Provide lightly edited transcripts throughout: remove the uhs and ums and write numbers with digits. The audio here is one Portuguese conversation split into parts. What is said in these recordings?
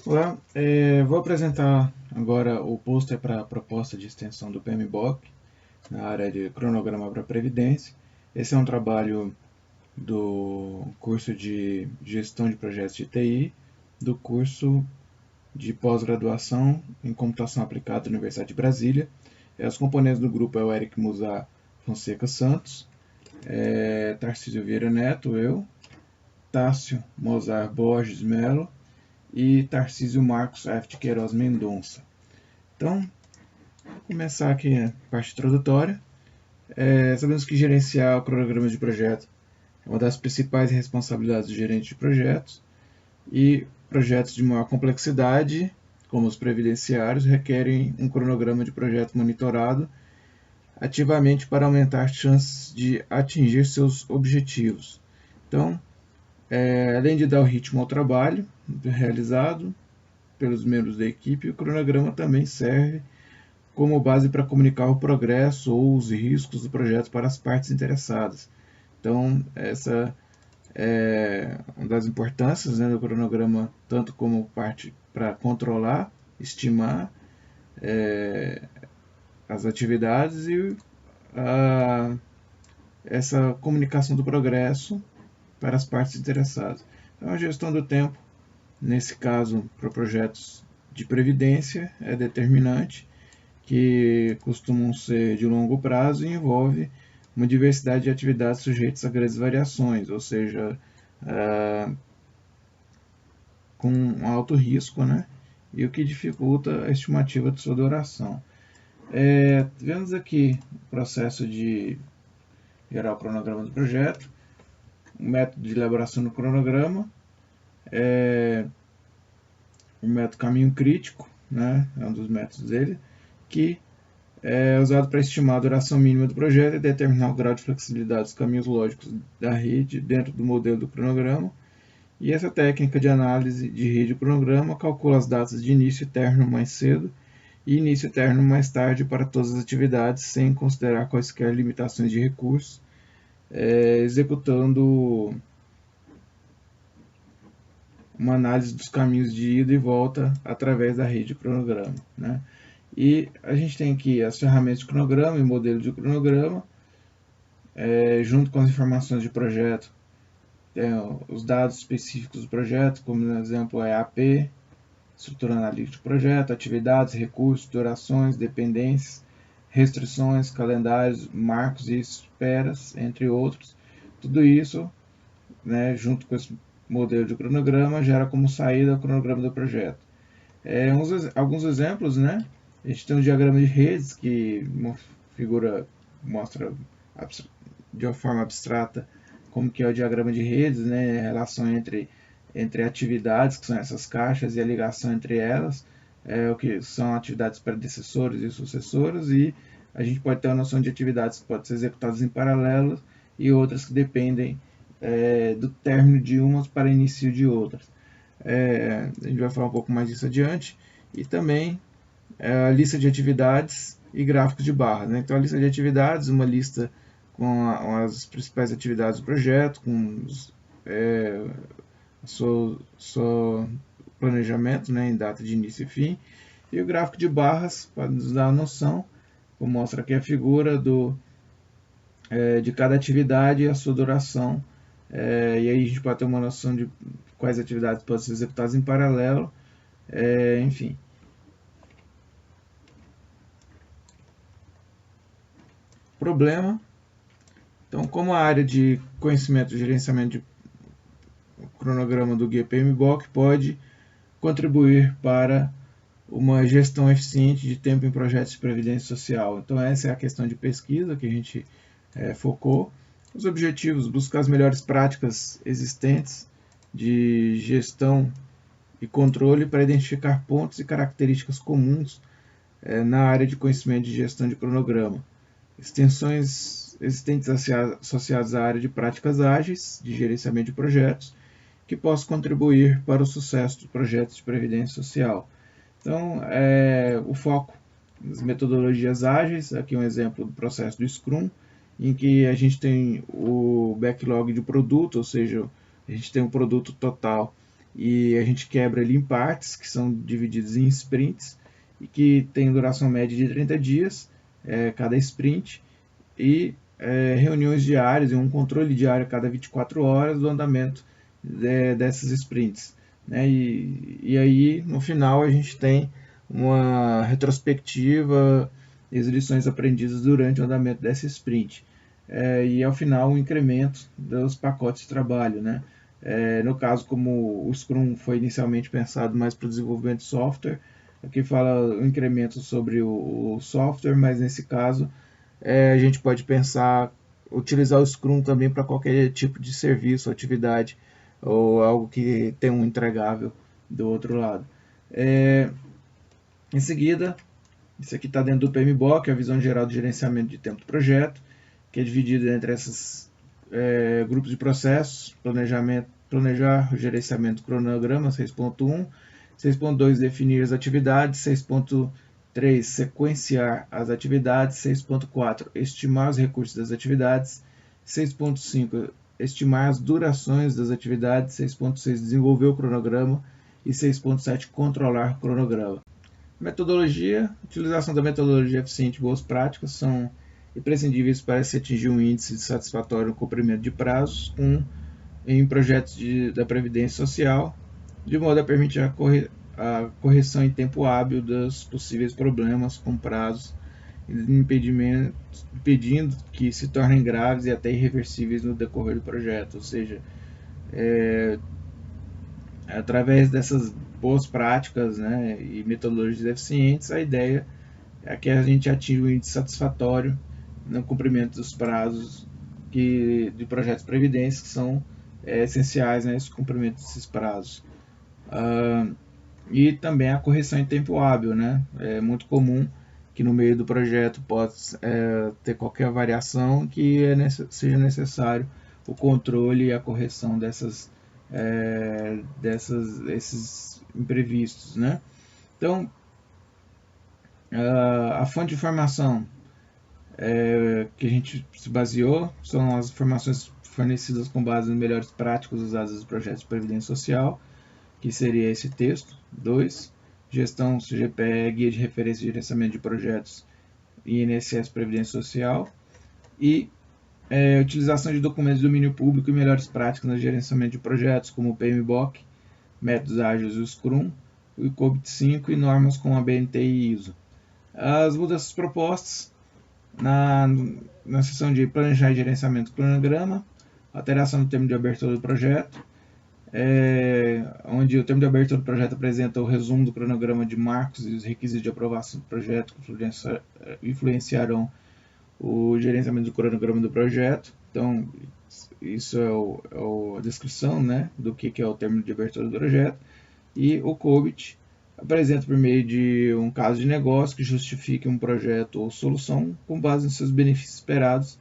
Olá, vou apresentar agora o pôster para a proposta de extensão do PMBOK na área de cronograma para previdência. Esse é um trabalho do curso de gestão de projetos de TI, do curso de pós-graduação em computação aplicada da Universidade de Brasília. Os componentes do grupo é o Eric Musar Fonseca Santos, Tarcísio Vieira Neto, eu, Tássio Mozart Borges Melo e Tarcísio Marcos F. de Queiroz Mendonça. Então, vou começar aqui a parte introdutória. Sabemos que gerenciar o cronograma de projeto é uma das principais responsabilidades do gerente de projetos, e projetos de maior complexidade, como os previdenciários, requerem um cronograma de projeto monitorado ativamente para aumentar as chances de atingir seus objetivos. Então, além de dar o ritmo ao trabalho realizado pelos membros da equipe, o cronograma também serve como base para comunicar o progresso ou os riscos do projeto para as partes interessadas. Então, essa é uma das importâncias, né, do cronograma, tanto como parte para controlar, estimar as atividades e essa comunicação do progresso para as partes interessadas. Então, a gestão do tempo, nesse caso, para projetos de previdência, é determinante, que costumam ser de longo prazo e envolve uma diversidade de atividades sujeitas a grandes variações, ou seja, com alto risco, né? E o que dificulta a estimativa de sua duração. Vemos aqui o processo de gerar o cronograma do projeto, o método de elaboração do cronograma, o método caminho crítico, né? É um dos métodos dele, que é usado para estimar a duração mínima do projeto e determinar o grau de flexibilidade dos caminhos lógicos da rede dentro do modelo do cronograma. E essa técnica de análise de rede e cronograma calcula as datas de início e término mais cedo e início e término mais tarde para todas as atividades, sem considerar quaisquer limitações de recursos, executando uma análise dos caminhos de ida e volta através da rede de cronograma, né? E a gente tem aqui as ferramentas de cronograma e modelo de cronograma, junto com as informações de projeto, tem os dados específicos do projeto, como no exemplo é AP, estrutura analítica do projeto, atividades, recursos, durações, dependências, restrições, calendários, marcos e esperas, entre outros. Tudo isso, né, junto com esse modelo de cronograma, gera como saída o cronograma do projeto. Alguns exemplos, né? A gente tem um diagrama de redes, que uma figura mostra de uma forma abstrata como que é o diagrama de redes, né? A relação entre atividades, que são essas caixas, e a ligação entre elas, o que são atividades predecessoras e sucessoras, e a gente pode ter uma noção de atividades que podem ser executadas em paralelo e outras que dependem do término de umas para início de outras. A gente vai falar um pouco mais disso adiante. E também a lista de atividades e gráficos de barras, né? Então, a lista de atividades, uma lista com as principais atividades do projeto, com seu planejamento, né, em data de início e fim. E o gráfico de barras, para nos dar a noção, como mostra aqui a figura de cada atividade e a sua duração. E aí a gente pode ter uma noção de quais atividades podem ser executadas em paralelo, enfim. Problema. Então, como a área de conhecimento e gerenciamento de cronograma do guia PMBOK pode contribuir para uma gestão eficiente de tempo em projetos de previdência social. Então, essa é a questão de pesquisa que a gente focou. Os objetivos: buscar as melhores práticas existentes de gestão e controle para identificar pontos e características comuns na área de conhecimento de gestão de cronograma. Extensões existentes associadas à área de práticas ágeis de gerenciamento de projetos, que possam contribuir para o sucesso dos projetos de previdência social. Então, o foco nas metodologias ágeis, aqui um exemplo do processo do Scrum, em que a gente tem o backlog de produto, ou seja, a gente tem um produto total e a gente quebra ele em partes, que são divididos em sprints, e que tem duração média de 30 dias, cada sprint, e reuniões diárias e um controle diário a cada 24 horas do andamento dessas sprints. Né? E aí, no final, a gente tem uma retrospectiva e as lições aprendidas durante o andamento dessa sprint. E ao final, um incremento dos pacotes de trabalho. Né? No caso, como o Scrum foi inicialmente pensado mais para o desenvolvimento de software, aqui fala o incremento sobre o software, mas nesse caso a gente pode pensar utilizar o Scrum também para qualquer tipo de serviço, atividade ou algo que tem um entregável do outro lado. Em seguida, isso aqui está dentro do PMBOK, a visão geral do gerenciamento de tempo do projeto, que é dividido entre esses grupos de processos, planejar, gerenciamento, cronograma, 6.1, 6.2, definir as atividades, 6.3, sequenciar as atividades, 6.4, estimar os recursos das atividades, 6.5, estimar as durações das atividades, 6.6, desenvolver o cronograma e 6.7, controlar o cronograma. Metodologia, utilização da metodologia eficiente e boas práticas são imprescindíveis para se atingir um índice satisfatório no cumprimento de prazos em projetos da Previdência Social, de modo a permitir a correção em tempo hábil dos possíveis problemas com prazos, impedindo que se tornem graves e até irreversíveis no decorrer do projeto. Ou seja, através dessas boas práticas, né, e metodologias eficientes, a ideia é que a gente atinja um índice satisfatório no cumprimento dos prazos de projetos de previdência que são essenciais, né, esse cumprimento desses prazos. E também a correção em tempo hábil, né? É muito comum que no meio do projeto possa ter qualquer variação que seja necessário o controle e a correção desses imprevistos, né? Então, a fonte de informação que a gente se baseou são as informações fornecidas com base nas melhores práticas usadas nos projetos de previdência social, que seria esse texto. 2. Gestão CGPE, Guia de Referência e Gerenciamento de Projetos INSS Previdência Social. E utilização de documentos de domínio público e melhores práticas no gerenciamento de projetos, como o PMBOK, métodos ágeis e o Scrum, o COBIT 5 e normas como a BNT e ISO. As mudanças propostas na seção de planejar e gerenciamento do cronograma, alteração do termo de abertura do projeto, onde o termo de abertura do projeto apresenta o resumo do cronograma de marcos e os requisitos de aprovação do projeto que influenciarão o gerenciamento do cronograma do projeto. Então, isso é a descrição, né, do que é o termo de abertura do projeto. E o COBIT apresenta por meio de um caso de negócio que justifique um projeto ou solução com base nos seus benefícios esperados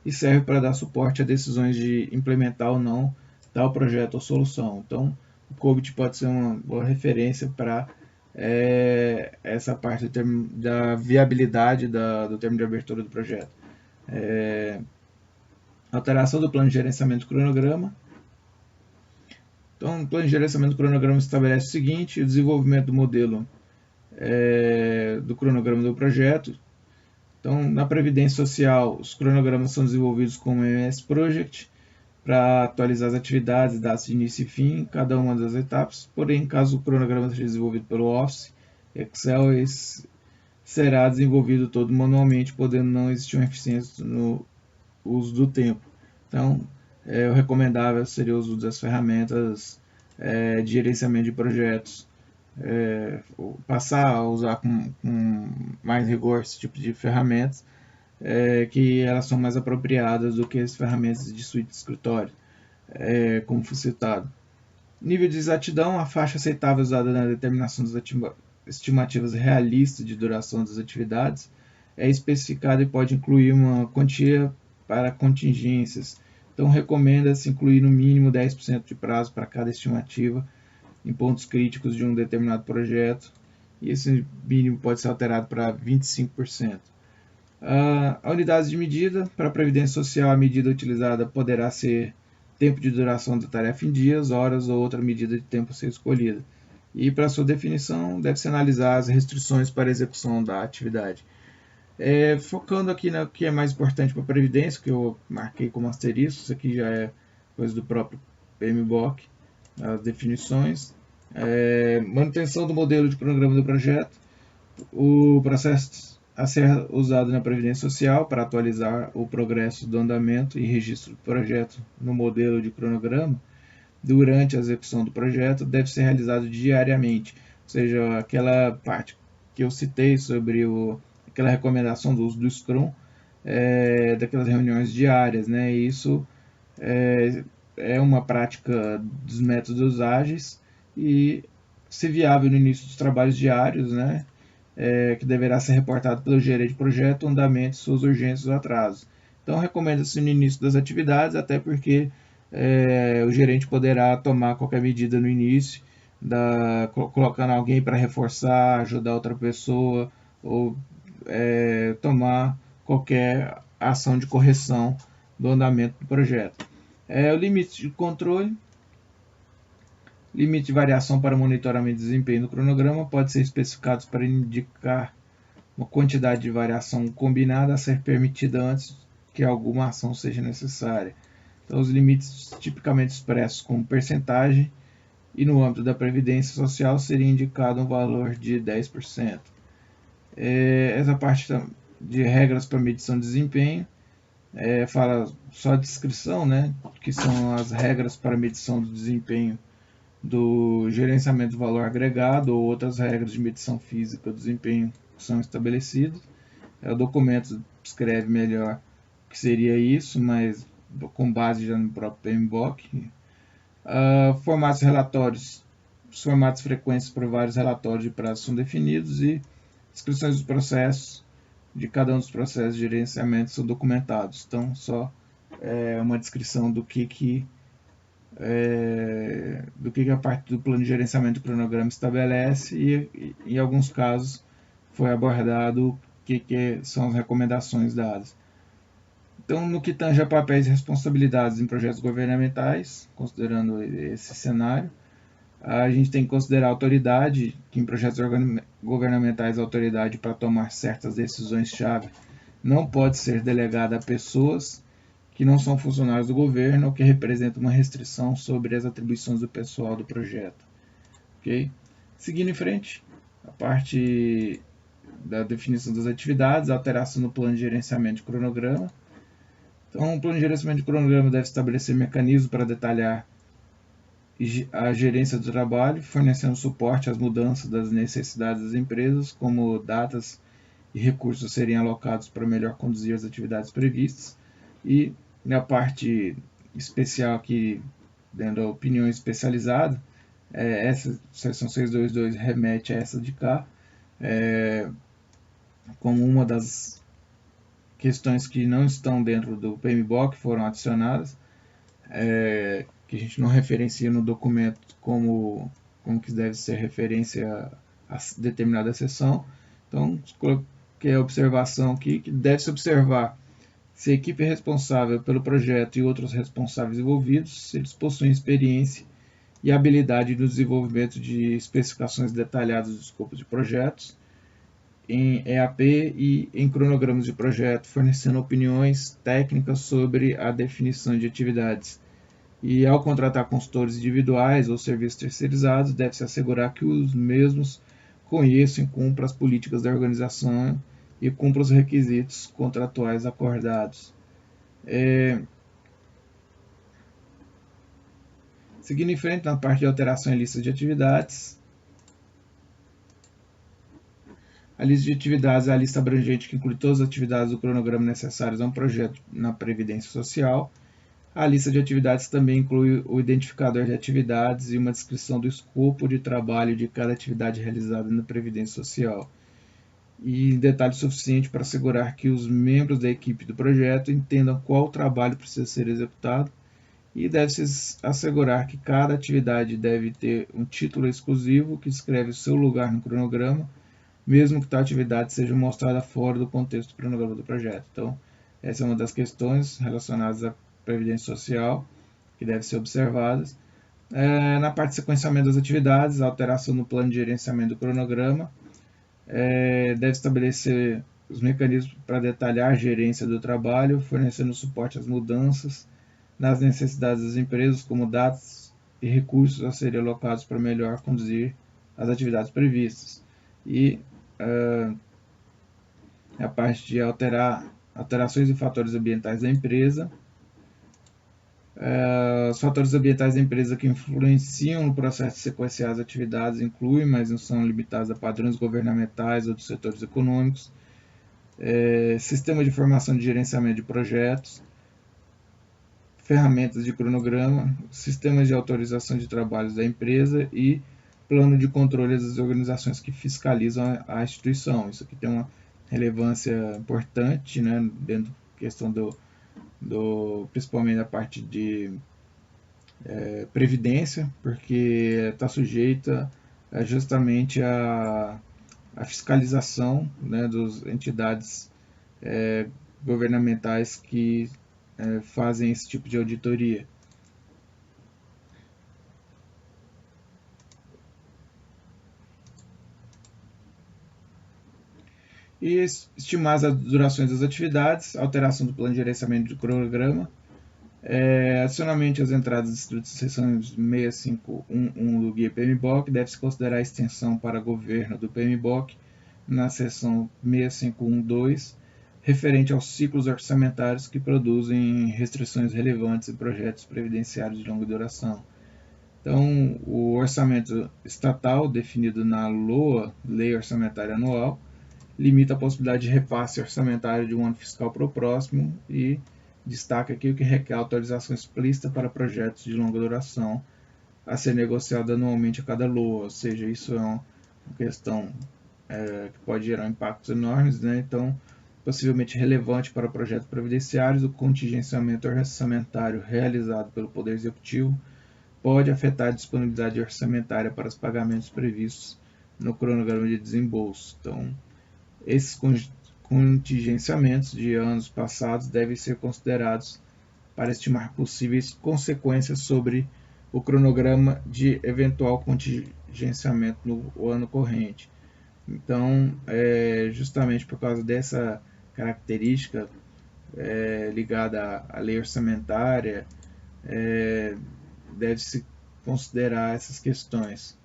e serve para dar suporte a decisões de implementar ou não tal projeto ou solução. Então, o COBIT pode ser uma boa referência para essa parte da viabilidade do termo de abertura do projeto. Alteração do plano de gerenciamento do cronograma. Então, o plano de gerenciamento do cronograma estabelece o seguinte: o desenvolvimento do modelo do cronograma do projeto. Então, na Previdência Social, os cronogramas são desenvolvidos com o MS Project para atualizar as atividades, datas de início e fim, cada uma das etapas. Porém, caso o cronograma seja desenvolvido pelo Office, Excel, esse será desenvolvido todo manualmente, podendo não existir uma eficiência no uso do tempo. Então, o recomendável seria o uso das ferramentas de gerenciamento de projetos, passar a usar com mais rigor esse tipo de ferramentas, que elas são mais apropriadas do que as ferramentas de suíte de escritório, como foi citado. Nível de exatidão: a faixa aceitável usada na determinação das estimativas realistas de duração das atividades é especificada e pode incluir uma quantia para contingências. Então, recomenda-se incluir no mínimo 10% de prazo para cada estimativa em pontos críticos de um determinado projeto, e esse mínimo pode ser alterado para 25%. A unidade de medida: para a Previdência Social, a medida utilizada poderá ser tempo de duração da tarefa em dias, horas ou outra medida de tempo a ser escolhida. E para sua definição, deve-se analisar as restrições para a execução da atividade. Focando aqui no que é mais importante para a Previdência, que eu marquei como asterisco, isso aqui já é coisa do próprio PMBOK, as definições. Manutenção do modelo de cronograma do projeto, o processo a ser usado na Previdência Social para atualizar o progresso do andamento e registro do projeto no modelo de cronograma durante a execução do projeto deve ser realizado diariamente, ou seja, aquela parte que eu citei sobre aquela recomendação do uso do Scrum, daquelas reuniões diárias, né? Isso é uma prática dos métodos ágeis e, se viável no início dos trabalhos diários, né? Que deverá ser reportado pelo gerente de projeto, o andamento, suas urgências ou atrasos. Então, recomenda-se no início das atividades, até porque o gerente poderá tomar qualquer medida no início, colocando alguém para reforçar, ajudar outra pessoa, ou tomar qualquer ação de correção do andamento do projeto. O limite de controle. Limite de variação para monitoramento de desempenho do cronograma pode ser especificado para indicar uma quantidade de variação combinada a ser permitida antes que alguma ação seja necessária. Então, os limites tipicamente expressos como percentagem e no âmbito da Previdência Social seria indicado um valor de 10%. Essa parte de regras para medição de desempenho fala só a descrição, né, que são as regras para medição do desempenho do gerenciamento do valor agregado ou outras regras de medição física do desempenho que são estabelecidas. O documento descreve melhor o que seria isso, mas com base já no próprio PMBOK. Formatos relatórios, os formatos frequentes para vários relatórios de prazo são definidos e descrições dos processos de cada um dos processos de gerenciamento são documentados. Então, só uma descrição do que a parte do plano de gerenciamento do cronograma estabelece e em alguns casos foi abordado o que são as recomendações dadas. Então, no que tange a papéis e responsabilidades em projetos governamentais, considerando esse cenário, a gente tem que considerar a autoridade, que em projetos governamentais a autoridade para tomar certas decisões-chave não pode ser delegada a pessoas que não são funcionários do governo ou que representam uma restrição sobre as atribuições do pessoal do projeto. Okay? Seguindo em frente, a parte da definição das atividades, alteração no plano de gerenciamento de cronograma. Então, o plano de gerenciamento de cronograma deve estabelecer mecanismos para detalhar a gerência do trabalho, fornecendo suporte às mudanças das necessidades das empresas, como datas e recursos seriam alocados para melhor conduzir as atividades previstas. E na parte especial aqui, dentro da opinião especializada, essa seção 622 remete a essa de cá, como uma das questões que não estão dentro do PMBOK, foram adicionadas, que a gente não referencia no documento como que deve ser referência a determinada seção. Então, coloquei a observação aqui, que deve-se observar se a equipe responsável pelo projeto e outros responsáveis envolvidos, se eles possuem experiência e habilidade no desenvolvimento de especificações detalhadas dos escopos de projetos, em EAP e em cronogramas de projeto, fornecendo opiniões técnicas sobre a definição de atividades. E ao contratar consultores individuais ou serviços terceirizados, deve-se assegurar que os mesmos conheçam e cumpram as políticas da organização e cumpra os requisitos contratuais acordados. Seguindo em frente, na parte de alteração em lista de atividades. A lista de atividades é a lista abrangente que inclui todas as atividades do cronograma necessárias a um projeto na Previdência Social. A lista de atividades também inclui o identificador de atividades e uma descrição do escopo de trabalho de cada atividade realizada na Previdência Social. E detalhe suficiente para assegurar que os membros da equipe do projeto entendam qual trabalho precisa ser executado e deve-se assegurar que cada atividade deve ter um título exclusivo que descreve o seu lugar no cronograma, mesmo que tal atividade seja mostrada fora do contexto do cronograma do projeto. Então, essa é uma das questões relacionadas à Previdência Social, que devem ser observadas. Na parte de sequenciamento das atividades, alteração no plano de gerenciamento do cronograma, deve estabelecer os mecanismos para detalhar a gerência do trabalho, fornecendo suporte às mudanças nas necessidades das empresas, como dados e recursos a serem alocados para melhor conduzir as atividades previstas. E a parte de alterações em fatores ambientais da empresa. Os fatores ambientais da empresa que influenciam no processo de sequenciar as atividades incluem, mas não são limitados a padrões governamentais ou dos setores econômicos, sistema de formação de gerenciamento de projetos, ferramentas de cronograma, sistemas de autorização de trabalhos da empresa e plano de controle das organizações que fiscalizam a instituição. Isso aqui tem uma relevância importante, né, dentro da questão principalmente da parte de previdência, porque está sujeita justamente à fiscalização, né, das entidades governamentais que fazem esse tipo de auditoria. E estimar as durações das atividades, alteração do plano de gerenciamento do cronograma, adicionalmente as entradas das seções 6511 do Guia PMBOK, deve-se considerar a extensão para governo do PMBOK na seção 6512, referente aos ciclos orçamentários que produzem restrições relevantes em projetos previdenciários de longa duração. Então, o orçamento estatal, definido na LOA, Lei Orçamentária Anual, limita a possibilidade de repasse orçamentário de um ano fiscal para o próximo e destaca aqui o que requer autorização explícita para projetos de longa duração a ser negociado anualmente a cada LOA, ou seja, isso é uma questão que pode gerar impactos enormes, né? Então, possivelmente relevante para projetos previdenciários, o contingenciamento orçamentário realizado pelo Poder Executivo pode afetar a disponibilidade orçamentária para os pagamentos previstos no cronograma de desembolso. Então, esses contingenciamentos de anos passados devem ser considerados para estimar possíveis consequências sobre o cronograma de eventual contingenciamento no ano corrente. Então, justamente por causa dessa característica ligada à lei orçamentária, deve-se considerar essas questões.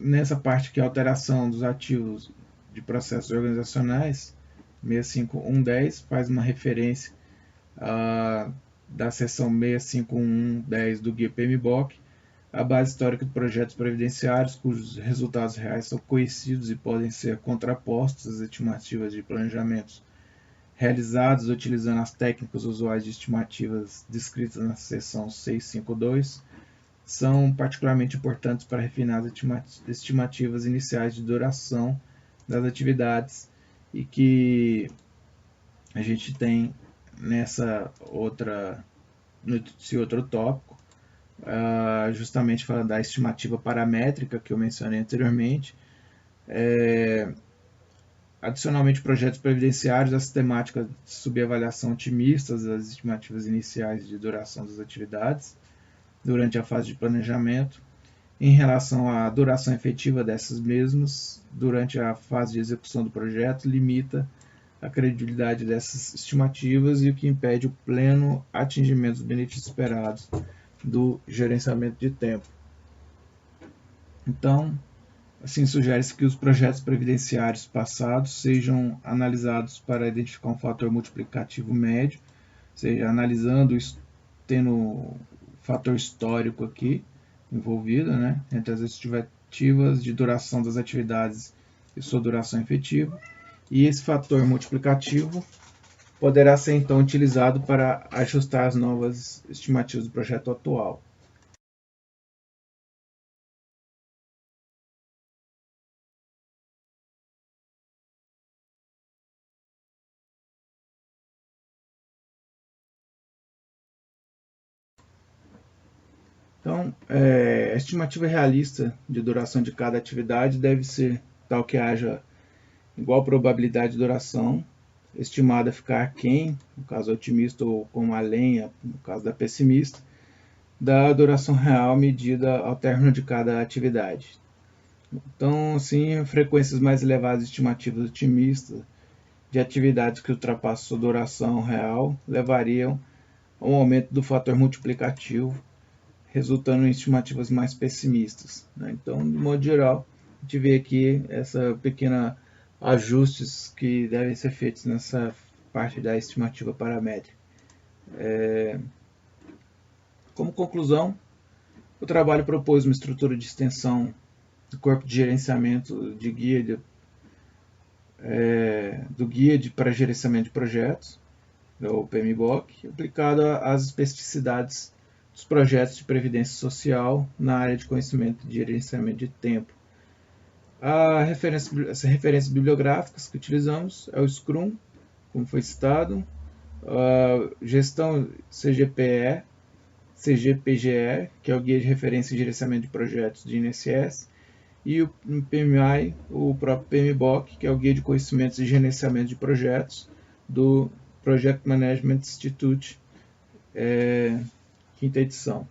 Nessa parte que é a alteração dos ativos de processos organizacionais, 65110 faz uma referência da seção 65110 do Guia PMBOK, a base histórica de projetos previdenciários cujos resultados reais são conhecidos e podem ser contrapostos às estimativas de planejamentos realizados utilizando as técnicas usuais de estimativas descritas na seção 652, são particularmente importantes para refinar as estimativas iniciais de duração das atividades e que a gente tem nesse outro tópico, justamente falando da estimativa paramétrica que eu mencionei anteriormente. Adicionalmente, projetos previdenciários, as temáticas de subavaliação otimistas das estimativas iniciais de duração das atividades durante a fase de planejamento, em relação à duração efetiva dessas mesmas durante a fase de execução do projeto, limita a credibilidade dessas estimativas e o que impede o pleno atingimento dos benefícios esperados do gerenciamento de tempo. Então, assim, sugere-se que os projetos previdenciários passados sejam analisados para identificar um fator multiplicativo médio, ou seja, analisando, tendo fator histórico aqui envolvido, né, entre as estimativas de duração das atividades e sua duração efetiva, e esse fator multiplicativo poderá ser então utilizado para ajustar as novas estimativas do projeto atual. Então, a estimativa realista de duração de cada atividade deve ser tal que haja igual probabilidade de duração estimada ficar aquém, no caso otimista, ou como além, no caso da pessimista, da duração real medida ao término de cada atividade. Então, assim, frequências mais elevadas estimativas otimistas de atividades que ultrapassam sua duração real levariam a um aumento do fator multiplicativo, resultando em estimativas mais pessimistas. Então, de modo geral, a gente vê aqui essa pequena ajustes que devem ser feitos nessa parte da estimativa paramétrica. Como conclusão, o trabalho propôs uma estrutura de extensão do corpo de gerenciamento de guia do guia para gerenciamento de projetos, o PMBOK, aplicado às especificidades dos projetos de previdência social na área de conhecimento de gerenciamento de tempo. As referências bibliográficas que utilizamos é o Scrum, como foi citado, a gestão CGPE, CGPGE, que é o Guia de Referência e Gerenciamento de Projetos de INSS, e o PMI, o próprio PMBOK, que é o Guia de Conhecimentos e Gerenciamento de Projetos do Project Management Institute, quinta edição.